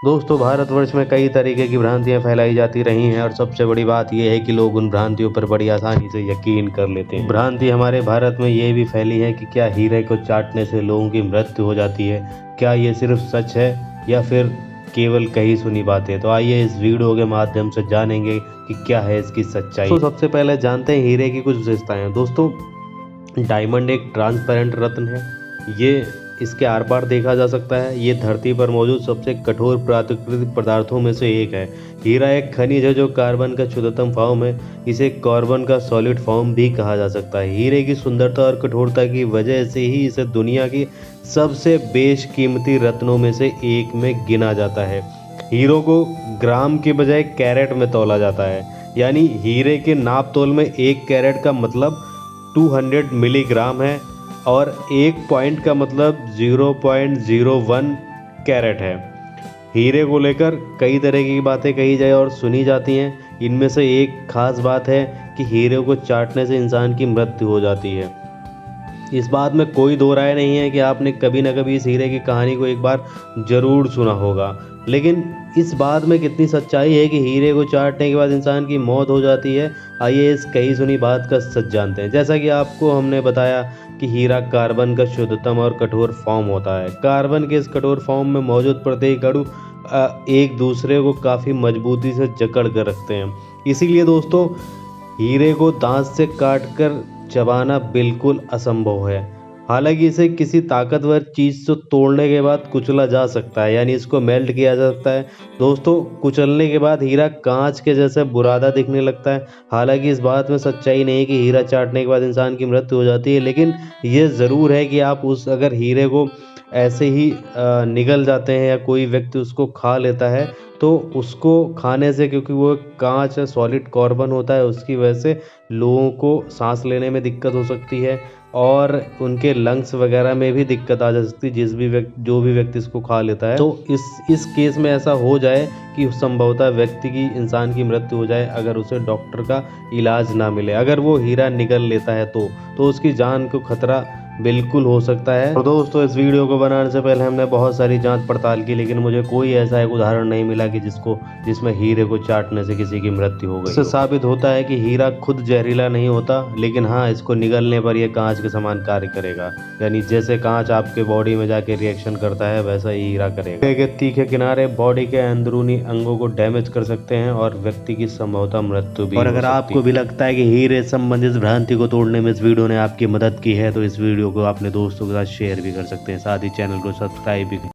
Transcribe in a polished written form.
दोस्तों, भारतवर्ष में कई तरीके की भ्रांतियां फैलाई जाती रही हैं और सबसे बड़ी बात यह है कि लोग उन भ्रांतियों पर बड़ी आसानी से यकीन कर लेते हैं। भ्रांति हमारे भारत में ये भी फैली है कि क्या हीरे को चाटने से लोगों की मृत्यु हो जाती है। क्या ये सिर्फ सच है या फिर केवल कही सुनी बातें? तो आइए इस वीडियो के माध्यम से जानेंगे कि क्या है इसकी सच्चाई। तो सबसे पहले जानते हैं हीरे की कुछ विशेषताएं। दोस्तों, डायमंड एक ट्रांसपेरेंट रत्न है। ये इसके आर पार देखा जा सकता है। ये धरती पर मौजूद सबसे कठोर प्राकृतिक पदार्थों में से एक है। हीरा एक खनिज है जो कार्बन का शुद्धतम फॉर्म है। इसे कार्बन का सॉलिड फॉर्म भी कहा जा सकता है। हीरे की सुंदरता और कठोरता की वजह से ही इसे दुनिया की सबसे बेशकीमती रत्नों में से एक में गिना जाता है। हीरों को ग्राम के बजाय कैरेट में तौला जाता है। यानी हीरे के नाप तोल में 1 कैरेट का मतलब 200 मिलीग्राम है और 1 पॉइंट का मतलब 0.01 कैरेट है। हीरे को लेकर कई तरह की बातें कही जाए और सुनी जाती हैं। इनमें से एक खास बात है कि हीरे को चाटने से इंसान की मृत्यु हो जाती है। इस बात में कोई दो राय नहीं है कि आपने कभी न कभी इस हीरे की कहानी को एक बार जरूर सुना होगा। लेकिन इस बात में कितनी सच्चाई है कि हीरे को चाटने के बाद इंसान की मौत हो जाती है? आइए इस कही सुनी बात का सच जानते हैं। जैसा कि आपको हमने बताया कि हीरा कार्बन का शुद्धतम और कठोर फॉर्म होता है। कार्बन के इस कठोर फॉर्म में मौजूद प्रत्येक अणु एक दूसरे को काफ़ी मजबूती से जकड़ कर रखते हैं। इसीलिए दोस्तों, हीरे को दांत से काटकर चबाना बिल्कुल असंभव है। हालांकि इसे किसी ताकतवर चीज़ से तोड़ने के बाद कुचला जा सकता है, यानी इसको मेल्ट किया जा सकता है। दोस्तों, कुचलने के बाद हीरा कांच के जैसे बुरादा दिखने लगता है। हालांकि इस बात में सच्चाई नहीं है कि हीरा चाटने के बाद इंसान की मृत्यु हो जाती है, लेकिन ये ज़रूर है कि आप अगर हीरे को ऐसे ही निगल जाते हैं या कोई व्यक्ति उसको खा लेता है, तो उसको खाने से, क्योंकि वो कांच है, सॉलिड कार्बन होता है, उसकी वजह से लोगों को सांस लेने में दिक्कत हो सकती है और उनके लंग्स वगैरह में भी दिक्कत आ जा सकती है जो भी व्यक्ति इसको खा लेता है। तो इस केस में ऐसा हो जाए कि संभवतः व्यक्ति की, इंसान की मृत्यु हो जाए अगर उसे डॉक्टर का इलाज ना मिले। अगर वो हीरा निगल लेता है तो उसकी जान को खतरा बिल्कुल हो सकता है। तो दोस्तों, इस वीडियो को बनाने से पहले हमने बहुत सारी जांच पड़ताल की, लेकिन मुझे कोई ऐसा एक उदाहरण नहीं मिला कि जिसमें हीरे को चाटने से किसी की मृत्यु हो गई। इससे साबित होता है कि हीरा खुद जहरीला नहीं होता, लेकिन हाँ, इसको निगलने पर यह कांच के समान कार्य करेगा। यानी जैसे कांच आपके बॉडी में जाके रिएक्शन करता है, वैसा ही हीरा करेगा। हीरे के तीखे किनारे बॉडी के अंदरूनी अंगों को डैमेज कर सकते हैं और व्यक्ति की संभवतः मृत्यु भी। और अगर आपको भी लगता है कि हीरे संबंधित भ्रांति को तोड़ने में इस वीडियो ने आपकी मदद की है, तो इस वीडियो को अपने दोस्तों के साथ शेयर भी कर सकते हैं। साथ ही चैनल को सब्सक्राइब भी